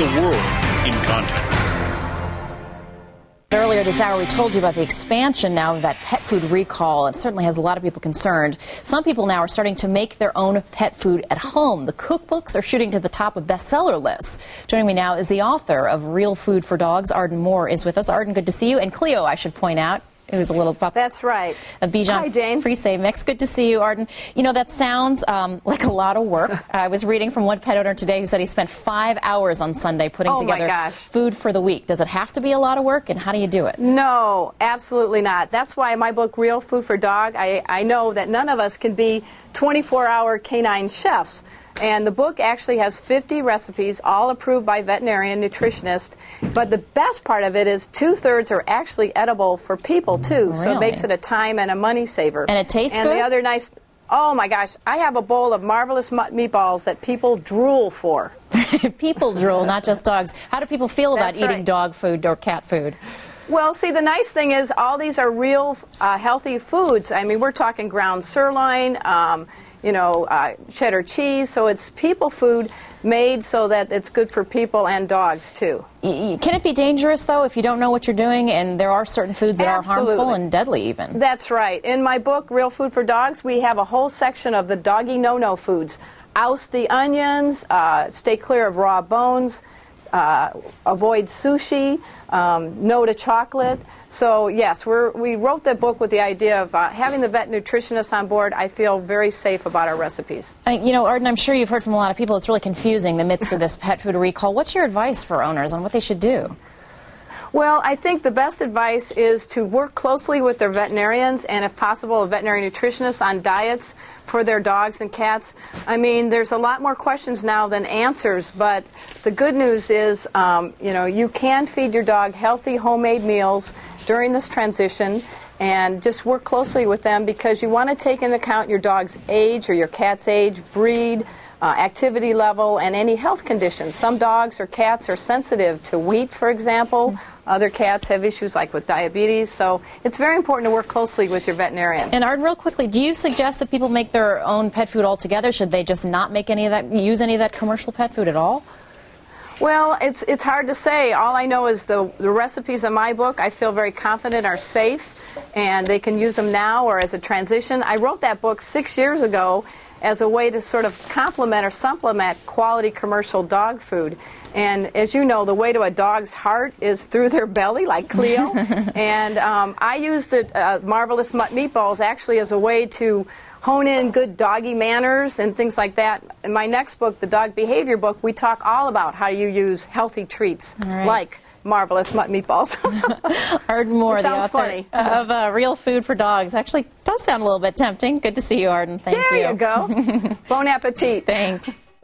the world in context. Earlier this hour, we told you about the expansion now of that pet food recall. It certainly has a lot of people concerned. Some people now are starting to make their own pet food at home. The cookbooks are shooting to the top of bestseller lists. Joining me now is the author of Real Food for Dogs. Arden Moore is with us. Arden, good to see you. And Cleo, I should point out, who's a little pup. That's right. A Bichon Frise mix. Good to see you, Arden. You know, that sounds like a lot of work. I was reading from one pet owner today who said he spent 5 hours on Sunday putting together food for the week. Does it have to be a lot of work, and how do you do it? No, absolutely not. That's why my book, Real Food for Dog, I know that none of us can be 24-hour canine chefs. And the book actually has 50 recipes, all approved by veterinarian nutritionists. But the best part of it is 2/3 are actually edible for people, too. Really? So it makes it a time and a money saver. And it tastes good? And the other nice... Oh, my gosh. I have a bowl of marvelous meatballs that people drool for. People drool, not just dogs. How do people feel about That's eating dog food or cat food? Well, see, the nice thing is all these are real healthy foods. I mean, we're talking ground sirloin, cheddar cheese, so it's people food made so that it's good for people and dogs, too. Can it be dangerous, though, if you don't know what you're doing, and there are certain foods that are harmful and deadly, even? That's right. In my book, Real Food for Dogs, we have a whole section of the doggy no-no foods. Oust the onions, stay clear of raw bones, avoid sushi, no to chocolate. So yes, we wrote the book with the idea of having the vet nutritionist on board. I feel very safe about our recipes. Arden, I'm sure you've heard from a lot of people it's really confusing in the midst of this pet food recall. What's your advice for owners on what they should do? Well, I think the best advice is to work closely with their veterinarians and, if possible, a veterinary nutritionist on diets for their dogs and cats. I mean, there's a lot more questions now than answers, but the good news is, you can feed your dog healthy homemade meals during this transition, and just work closely with them because you want to take into account your dog's age or your cat's age, breed, activity level, and any health conditions. Some dogs or cats are sensitive to wheat, for example. Other cats have issues like with diabetes, so it's very important to work closely with your veterinarian. And Arden, real quickly, do you suggest that people make their own pet food altogether? Should they just not make any of that, use any of that commercial pet food at all? Well, it's hard to say. All I know is the recipes in my book I feel very confident are safe, and they can use them now or as a transition. I wrote that book 6 years ago as a way to sort of complement or supplement quality commercial dog food. And as you know, the way to a dog's heart is through their belly, like Cleo. And I used the marvelous meatballs actually as a way to hone in good doggy manners and things like that. In my next book, the dog behavior book, we talk all about how you use healthy treats like marvelous meatballs. Arden Moore, the author funny. of Real Food for Dogs. Actually, does sound a little bit tempting. Good to see you, Arden. Thank you. There you go. Bon appetit. Thanks.